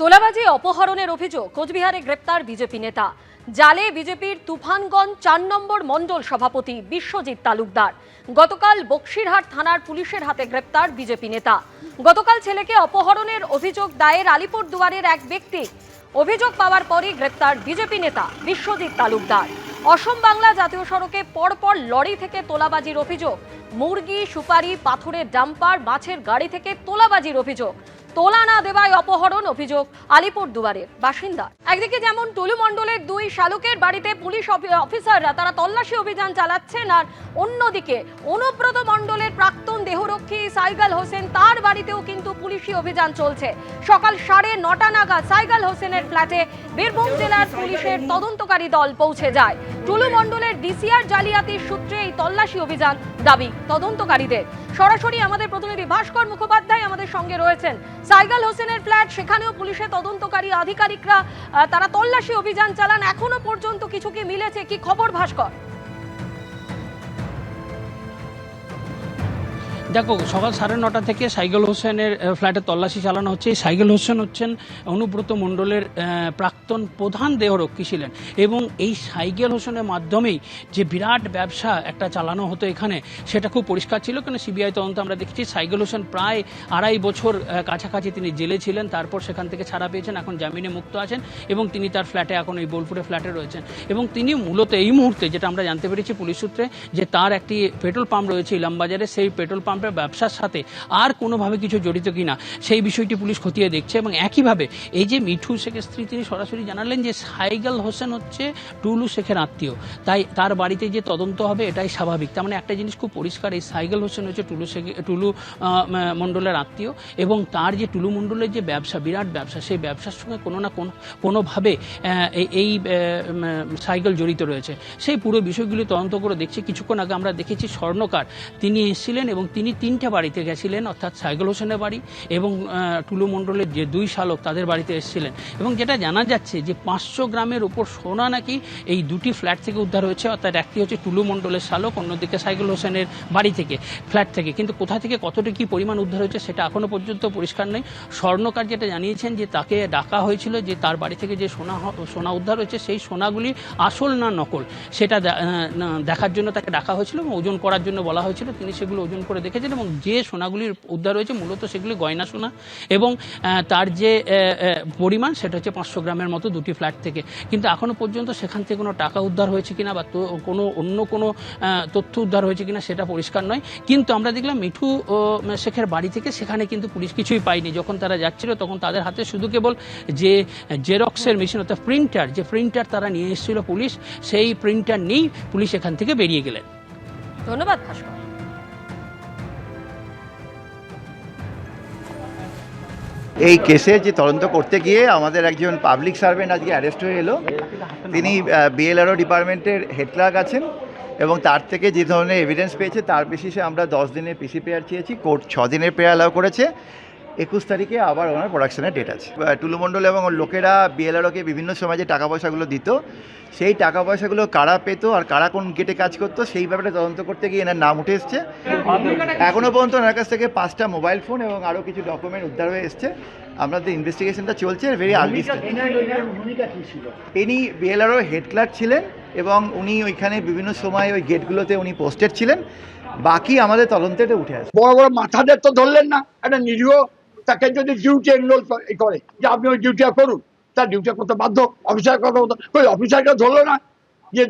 তোলাবাজি অপহরণের অভিযোগ, কোচবিহারে গ্রেপ্তার বিজেপি নেতা। জালে বিজেপির তুফানগঞ্জ ৪ নম্বর মণ্ডল সভাপতি বিশ্বজিৎ তালুকদার। গতকাল বক্সিরহাট থানার পুলিশের হাতে গ্রেপ্তার বিজেপি নেতা। গতকাল ছেলেকে অপহরণের অভিযোগ দায়ের আলিপুরদুয়ারের এক ব্যক্তি। অভিযোগ পাওয়ার পরই গ্রেপ্তার বিজেপি নেতা বিশ্বজিৎ তালুকদার। অসম বাংলা জাতীয় সড়কে পরপর লরি থেকে তোলাবাজির অভিযোগ। মুরগি, সুপারি, পাথরের ডাম্পার, মাছের গাড়ি থেকে তোলাবাজির অভিযোগ। তোলা না দেওয়ায় অপহরণ অভিযোগ আলিপুরদুয়ারের বাসিন্দা। একদিকে যেমন টুলু মণ্ডলের দুই শালকের বাড়িতে পুলিশ অফিসাররা তারা তল্লাশি অভিযান চালাচ্ছেন, আর অন্যদিকে অনুব্রত মণ্ডলের প্রাক্তন দেহরক্ষী সাইগাল হোসেন, তার বাড়িতেও কিন্তু পুলিশি অভিযান চলছে। সকাল 9:30 নাগাদ সাইগাল হোসেনের ফ্ল্যাটে বীরভূম জেলার পুলিশের তদন্তকারী দল পৌঁছে যায়। টুলু মণ্ডলের ডিসিআর জালিয়াতির সূত্রে এই তল্লাশি অভিযান দাবি তদন্তকারীদের। সরাসরি আমাদের প্রতিনিধি ভাস্কর মুখোপাধ্যায় আমাদের সঙ্গে রয়েছেন। সাইগাল হোসেনের ফ্ল্যাট, সেখানেও পুলিশের তদন্তকারী আধিকারিকরা তারা তল্লাশি অভিযান চালান। এখনো পর্যন্ত কিছু কি মিলেছে, কি খবর ভাস্কর? দেখো, সকাল 9:30 থেকে সাইগাল হোসেনের ফ্ল্যাটে তল্লাশি চালানো হচ্ছে। সাইগাল হোসেন হচ্ছেন অনুব্রত মণ্ডলের প্রাক্তন প্রধান দেহরক্ষী ছিলেন, এবং এই সাইগাল হোসেনের মাধ্যমেই যে বিরাট ব্যবসা একটা চালানো হতো এখানে, সেটা খুব পরিষ্কার ছিল। কেন সিবিআই তদন্ত আমরা দেখেছি, সাইগাল হোসেন প্রায় 2.5 বছর কাছাকাছি তিনি জেলে ছিলেন, তারপর সেখান থেকে ছাড়া পেয়েছেন, এখন জামিনে মুক্ত আছেন, এবং তিনি তার ফ্ল্যাটে এখন এই বোলপুরে ফ্ল্যাটে রয়েছেন। এবং তিনি মূলত এই মুহূর্তে যেটা আমরা জানতে পেরেছি পুলিশ সূত্রে, যে তার একটি পেট্রোল পাম্প রয়েছে ইলামবাজারে, সেই পেট্রোল পাম্প ব্যবসার সাথে আর কোনোভাবে কিছু জড়িত কিনা সেই বিষয়টি পুলিশ খতিয়ে দেখছে। এবং একইভাবে এই যে মিঠু শেখের স্ত্রী, তিনি সরাসরি জানালেন যে সাইগাল হোসেন হচ্ছে টুলু শেখের আত্মীয়, তাই তার বাড়িতে যে তদন্ত হবে এটাই স্বাভাবিক। তার মানে একটা জিনিস খুব পরিষ্কার, এই সাইগাল হোসেন হচ্ছে টুলু মণ্ডলের আত্মীয়, এবং তার যে টুলু মণ্ডলের যে ব্যবসা, বিরাট ব্যবসা, সেই ব্যবসার সঙ্গে কোনো না কোনোভাবে এই সাইগাল জড়িত রয়েছে। সেই পুরো বিষয়গুলি তদন্ত করে দেখছে। কিছুক্ষণ আগে আমরা দেখেছি স্বর্ণকার তিনি এসেছিলেন, এবং তিনি 3টে বাড়িতে গেছিলেন, অর্থাৎ সাইগাল হোসেনের বাড়ি এবং টুলু মণ্ডলের যে 2 শালক তাদের বাড়িতে এসেছিলেন। এবং যেটা জানা যাচ্ছে যে 500 গ্রামের উপর সোনা নাকি এই 2টি ফ্ল্যাট থেকে উদ্ধার হয়েছে, অর্থাৎ একটি হচ্ছে টুলু মণ্ডলের শালক, অন্যদিকে সাইগাল হোসেনের বাড়ি থেকে, ফ্ল্যাট থেকে। কিন্তু কোথা থেকে কতটা কী পরিমাণ উদ্ধার হয়েছে সেটা এখনও পর্যন্ত পরিষ্কার নেই। স্বর্ণকার যেটা জানিয়েছেন যে তাকে ডাকা হয়েছিল, যে তার বাড়ি থেকে যে সোনা উদ্ধার হয়েছে সেই সোনাগুলি আসল না নকল সেটা দেখার জন্য তাকে ডাকা হয়েছিল, এবং ওজন করার জন্য বলা হয়েছিল। তিনি সেগুলো ওজন করে দেখেছেন, এবং যে সোনাগুলির উদ্ধার হয়েছে মূলত সেগুলি গয়না সোনা, এবং তার যে পরিমাণ সেটা হচ্ছে 500 গ্রামের মতো 2টি ফ্ল্যাট থেকে। কিন্তু এখনও পর্যন্ত সেখান থেকে কোনো টাকা উদ্ধার হয়েছে কিনা বা অন্য কোনো তথ্য উদ্ধার হয়েছে কিনা সেটা পরিষ্কার নয়। কিন্তু আমরা দেখলাম মিঠু শেখের বাড়ি থেকে সেখানে কিন্তু পুলিশ কিছুই পায়নি। যখন তারা যাচ্ছিল তখন তাদের হাতে শুধু কেবল যে জেরক্সের মেশিন, অর্থাৎ প্রিন্টার তারা নিয়ে এসেছিল পুলিশ, সেই প্রিন্টার নিয়েই পুলিশ এখান থেকে বেরিয়ে গেলেন। ধন্যবাদ ভাস্কর। এই কেসে যে তদন্ত করতে গিয়ে আমাদের একজন পাবলিক সার্ভেন্ট আজকে অ্যারেস্ট হয়ে এলো। তিনি বিএলআরও ডিপার্টমেন্টের হেড ক্লার্ক আছেন, এবং তার থেকে যে ধরনের এভিডেন্স পেয়েছে তার বেসিসে আমরা 10 দিনের পিসি পেয়ার চেয়েছি। কোর্ট 6 দিনের পেয়ার অ্যালাউ করেছে। 21 তারিখে আবার ওনার প্রোডাকশনের ডেট আছে। টুলু মণ্ডল এবং লোকেরা বিএলআরওকে বিভিন্ন সময় যে টাকা পয়সাগুলো দিত, সেই টাকা পয়সাগুলো কারা পেতো আর কারা কোন গেটে কাজ করতো সেই ব্যাপারে তদন্ত করতে গিয়ে এনার নাম উঠে এসছে। এখনও পর্যন্ত ওনার কাছ থেকে 5টা মোবাইল ফোন এবং আরও কিছু ডকুমেন্ট উদ্ধার হয়ে এসছে। আমাদের ইনভেস্টিগেশনটা চলছে ভেরি আর্লি স্টেজ। ইনি বিএলআরও হেড ক্লার্ক ছিলেন, এবং উনি ওইখানে বিভিন্ন সময় ওই গেটগুলোতে উনি পোস্টেড ছিলেন। বাকি আমাদের তদন্তে উঠে আসে। বড় বড় মাথাদের তো ধরলেন না। একটা নিরীহ তাকে যদি ডিউটি এনরোল করে যে আপনি ওই ডিউটিটা করুন, তার ডিউটি করতে বাধ্য। অফিসার কথা বলতো, ওই অফিসারকে ধরলো না, যে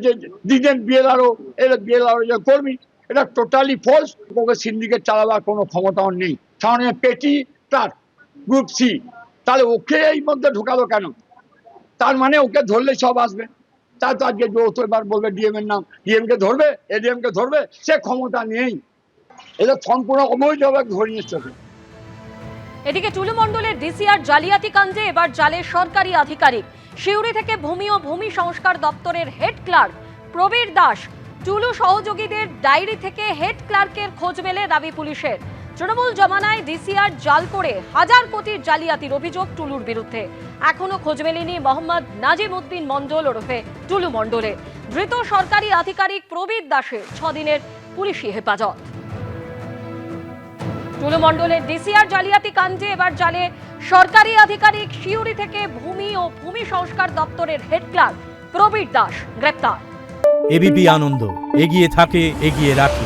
দিলেন বিএলআরও, এরা বিএলআরও যে কর্মী। এটা টোটালি ফলস। ওকে সিন্ডিকেট চালাবার কোনো ক্ষমতাও নেই। সামনে পেটি তার গ্রুপ সি, তাহলে ওকে এই মধ্যে ঢোকালো কেন? তার মানে ওকে ধরলে সব আসবে। তার তো আজকে এবার বলবে ডিএম এর নাম, ডিএমকে ধরবে, এডিএমকে ধরবে, সে ক্ষমতা নেই। এটা সম্পূর্ণ অবৈধভাবে ধরিয়ে চলবে। এদিকে টুলু মণ্ডলের ডিসিআর জালিয়াতি কাণ্ডে এবার জালে সরকারি আধিকারিক। সিউড়ি থেকে ভূমি ও ভূমি সংস্কার দপ্তরের হেড ক্লার্ক প্রবীর দাস। টুলু সহযোগীদের ডায়েরি থেকে হেড ক্লার্কের খোঁজ মেলে দাবি পুলিশের। তৃণমূল জমানায় ডিসিআর জাল করে 1000 কোটির জালিয়াতির অভিযোগ টুলুর বিরুদ্ধে। এখনো খোঁজ মেলেনি মোহাম্মদ নাজিম উদ্দিন মণ্ডল ওরফে টুলু মণ্ডলের। ধৃত সরকারি আধিকারিক প্রবীর দাসের 6 দিনের পুলিশি হেফাজত। টুলু মণ্ডলের ডিসিআর জালিয়াতি কাণ্ডে এবার জালে সরকারি আধিকারিক। সিউড়ি থেকে ভূমি ও ভূমি সংস্কার দপ্তরের হেড ক্লার্ক প্রবীর দাস গ্রেপ্তার। এবিপি আনন্দ, এগিয়ে থাকে, এগিয়ে রাখে।